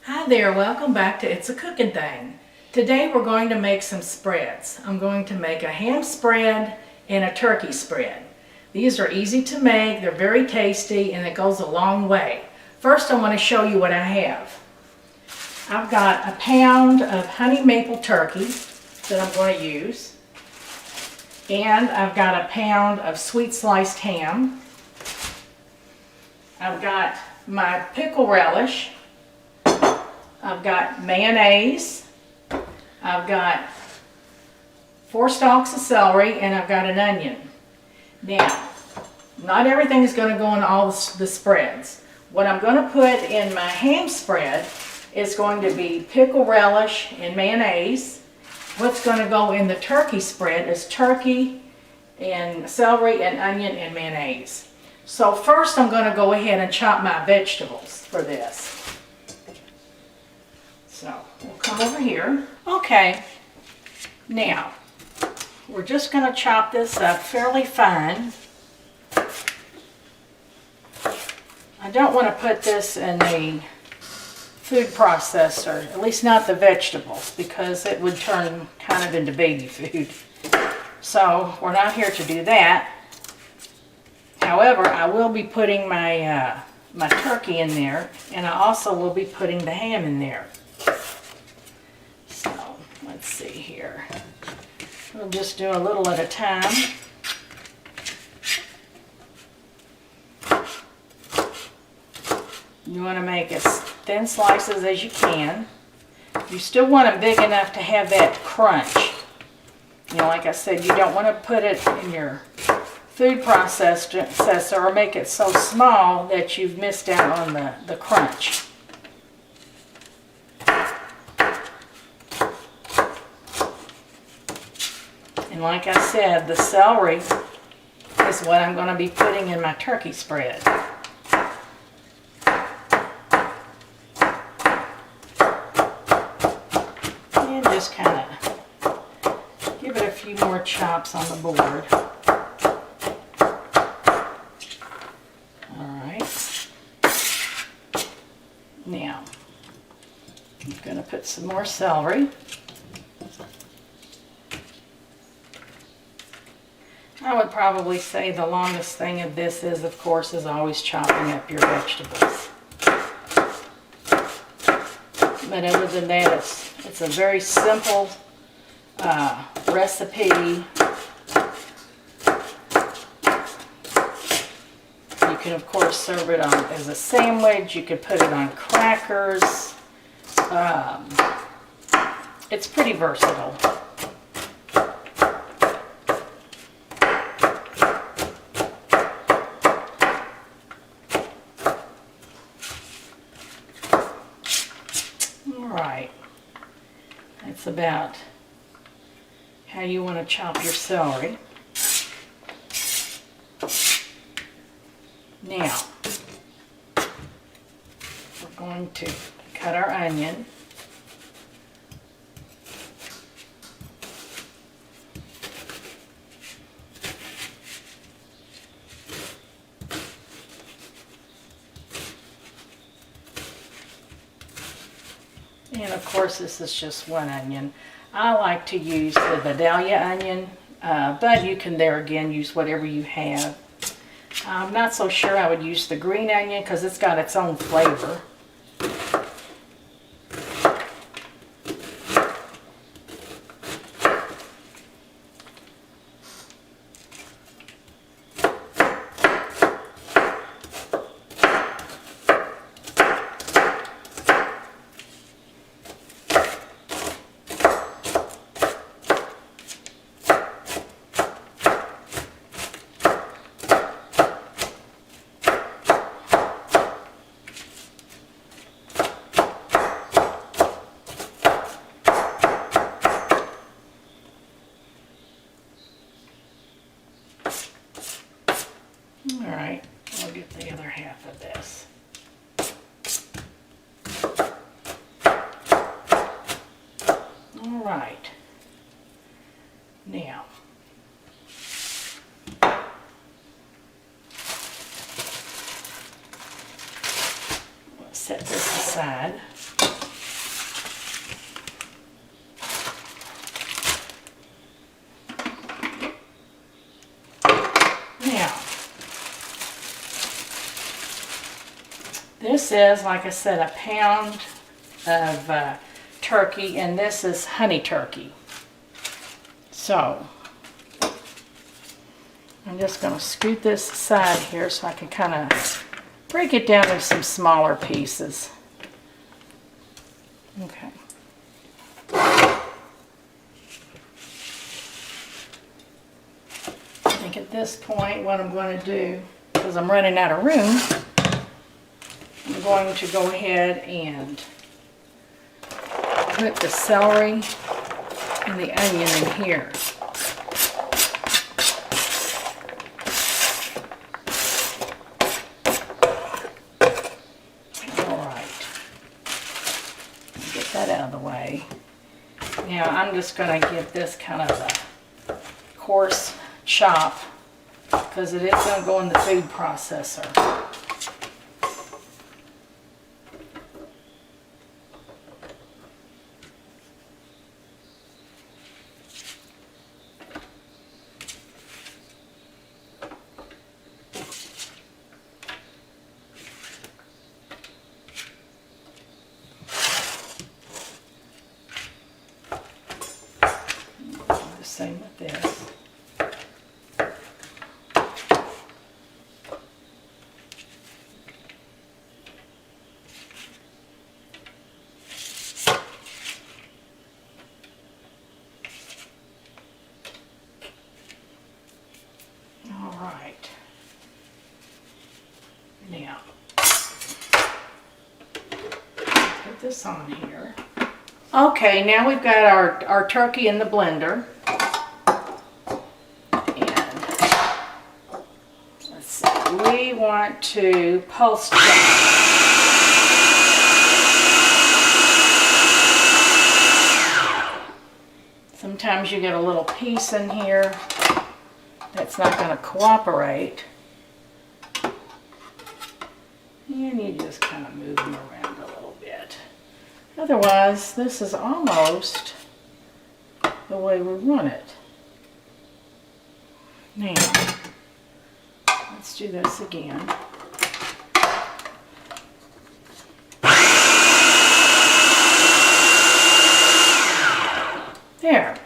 Hi there, welcome back to It's a Cooking Thing. Today we're going to make some spreads. I'm going to make a ham spread and a turkey spread. These are easy to make, they're very tasty, and it goes a long way. First I want to show you what I have. I've got a pound of honey maple turkey that I'm going to use. And I've got a pound of sweet sliced ham. I've got my pickle relish. I've got mayonnaise, I've got 4 stalks of celery, and I've got an onion. Now, not everything is going to go in all the spreads. What I'm going to put in my ham spread is going to be pickle relish and mayonnaise. What's going to go in the turkey spread is turkey and celery and onion and mayonnaise. So first I'm going to go ahead and chop my vegetables for this. So we'll come over here. Okay, now we're just going to chop this up fairly fine. I don't want to put this in the food processor, at least not the vegetables, because it would turn kind of into baby food. So we're not here to do that. However, I will be putting my turkey in there, and I also will be putting the ham in there. Let's see here. We'll just do a little at a time. You want to make as thin slices as you can. You still want them big enough to have that crunch. You know, like I said, you don't want to put it in your food processor or make it so small that you've missed out on the crunch. And like I said, the celery is what I'm going to be putting in my turkey spread. And just kind of give it a few more chops on the board. Alright. Now, I'm going to put some more celery. I would probably say the longest thing of this is, of course, is always chopping up your vegetables. But other than that, it's a very simple recipe. You can, of course, serve it on as a sandwich. You could put it on crackers. It's pretty versatile. Alright, that's about how you want to chop your celery. Now, we're going to cut our onion. And of course, this is just one onion. I like to use the Vidalia onion, but you can there again use whatever you have. I'm not so sure I would use the green onion because it's got its own flavor. Alright, I'll get the other half of this. Alright, now set this aside. This is, like I said, a pound of turkey, and this is honey turkey. So I'm just going to scoot this aside here so I can kind of break it down into some smaller pieces. Okay. I think at this point what I'm going to do, because I'm running out of room, I'm going to go ahead and put the celery and the onion in here. That out of the way. Now I'm just going to give this kind of a coarse chop because it is going to go in the food processor. Same with this. All right. Now, put this on here. Okay, now we've got our turkey in the blender. We want to pulse check. Sometimes you get a little piece in here that's not going to cooperate. And you just kind of move them around a little bit. Otherwise, this is almost the way we want it. Now, let's do this again. There.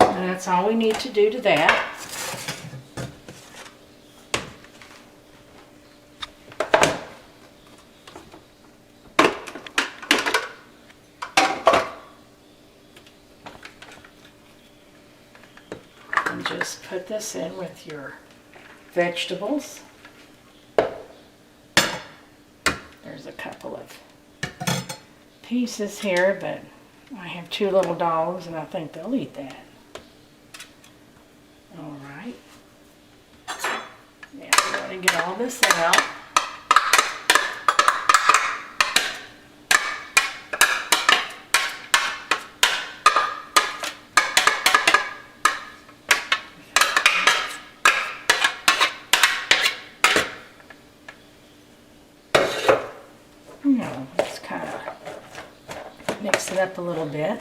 And that's all we need to do to that. And just put this in with your vegetables. There's a couple of pieces here, but I have two little dogs and I think they'll eat that. All right. Now we want to get all this out. Just kind of mix it up a little bit.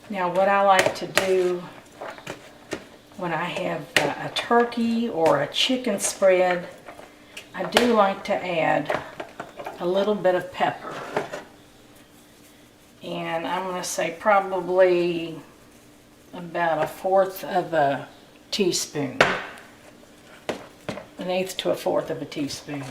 Now what I like to do when I have a turkey or a chicken spread, I do like to add a little bit of pepper. And I'm going to say probably about 1/4 of a teaspoon. 1/8 to 1/4 of a teaspoon.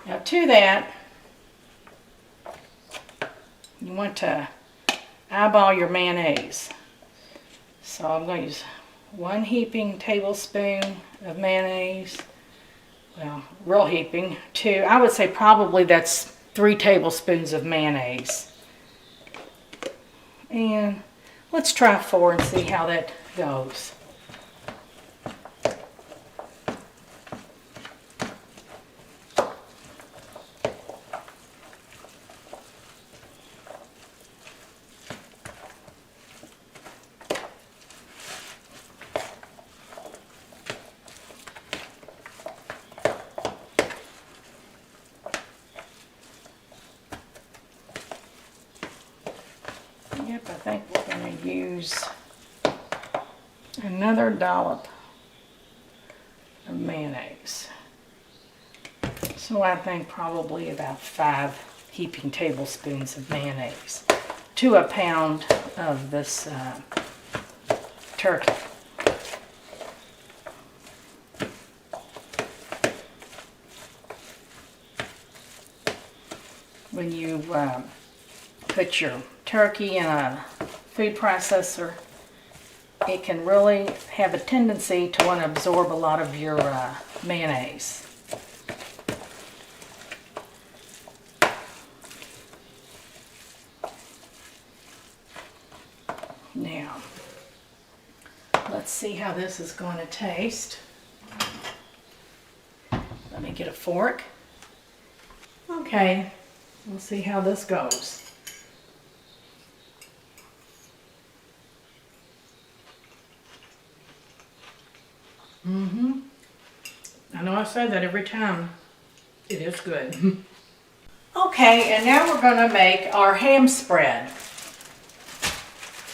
Now to that, you want to eyeball your mayonnaise. So I'm going to use 1 heaping tablespoon of mayonnaise. Well, real heaping. 2, I would say probably that's 3 tablespoons of mayonnaise. And let's try 4 and see how that goes. Yep, I think we're going to use another dollop of mayonnaise. So I think probably about 5 heaping tablespoons of mayonnaise to a pound of this turkey. When you put your turkey in a food processor, it can really have a tendency to want to absorb a lot of your mayonnaise. Now, let's see how this is going to taste. Let me get a fork. Okay, we'll see how this goes. I know I say that every time. It is good. Okay, and now we're going to make our ham spread,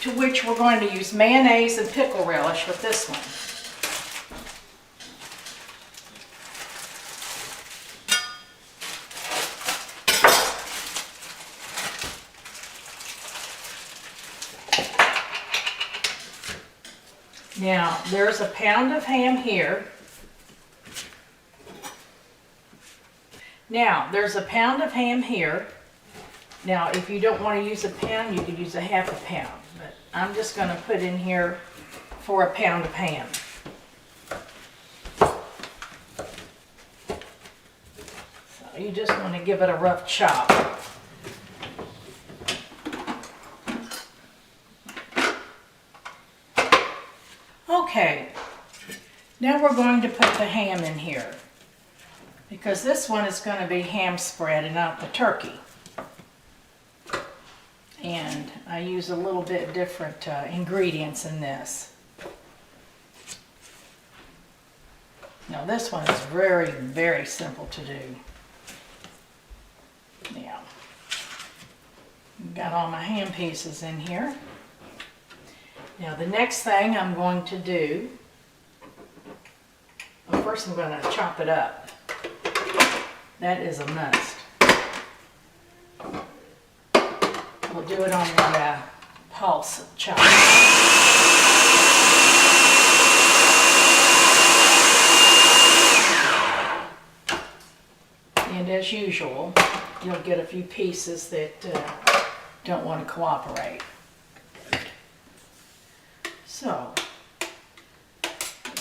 to which we're going to use mayonnaise and pickle relish with this one. Now, there's a pound of ham here. Now, if you don't want to use a pound, you could use a half a pound. But I'm just going to put in here for a pound of ham. So you just want to give it a rough chop. Okay, now we're going to put the ham in here, because this one is going to be ham spread and not the turkey. And I use a little bit different ingredients in this. Now this one is very, very simple to do. Now, I've got all my ham pieces in here. Now the next thing I'm going to do, well, first I'm going to chop it up. That is a must. We'll do it on the pulse chop. And as usual, you'll get a few pieces that don't want to cooperate. So,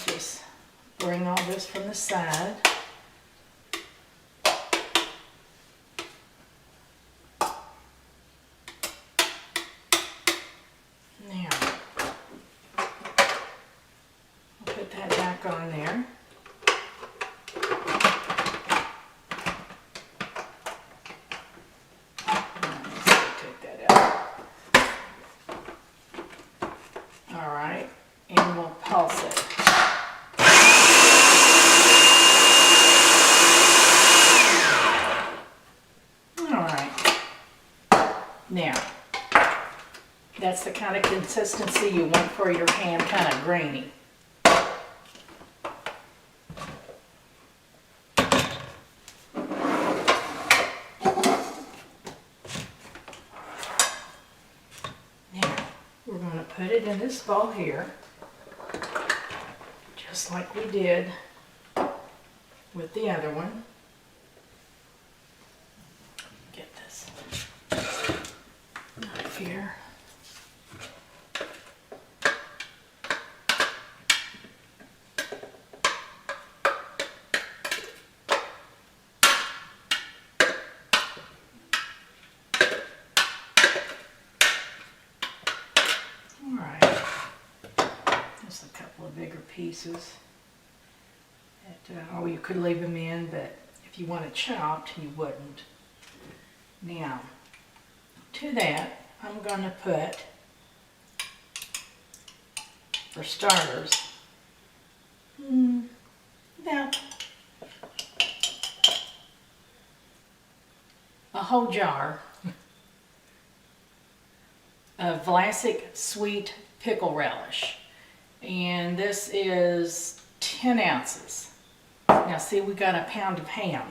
just bring all this from the side. Now, I'll put that back on there. Take that out. All right, and we'll pulse it. All right. Now, that's the kind of consistency you want for your ham, kind of grainy. Now, we're going to put it in this bowl here, just like we did with the other one. Get this knife here. Just a couple of bigger pieces. Or you could leave them in, but if you want it chopped, you wouldn't. Now, to that, I'm going to put, for starters, about a whole jar of Vlasic sweet pickle relish. And this is 10 ounces. Now see, we got a pound of ham.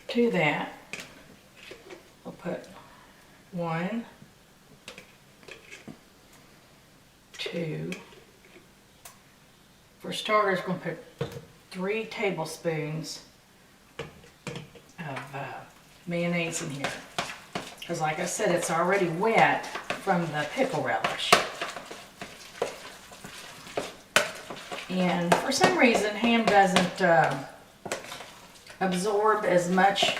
To that, we'll put 1, 2, for starters, we're going to put 3 tablespoons of mayonnaise in here. Because like I said, it's already wet from the pickle relish. And for some reason, ham doesn't absorb as much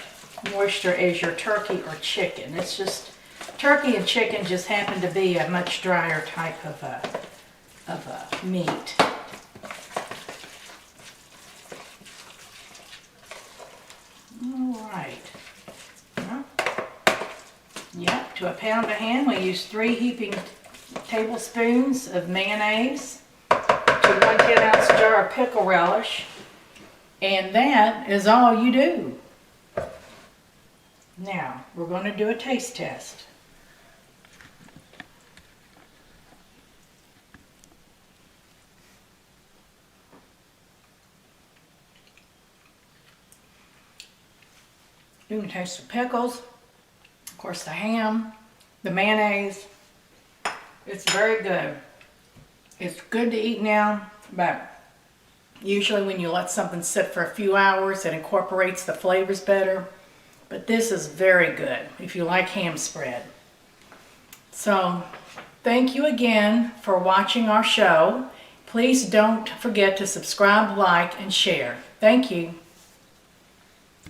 moisture as your turkey or chicken. It's just, turkey and chicken just happen to be a much drier type of meat. Alright. Yep, to a pound of ham we use 3 heaping tablespoons of mayonnaise, to 1 10-ounce jar of pickle relish, and that is all you do. Now, we're going to do a taste test. You can taste the pickles, of course the ham, the mayonnaise. It's very good. It's good to eat now, but usually when you let something sit for a few hours, it incorporates the flavors better. But this is very good if you like ham spread. So, thank you again for watching our show. Please don't forget to subscribe, like, and share. Thank you.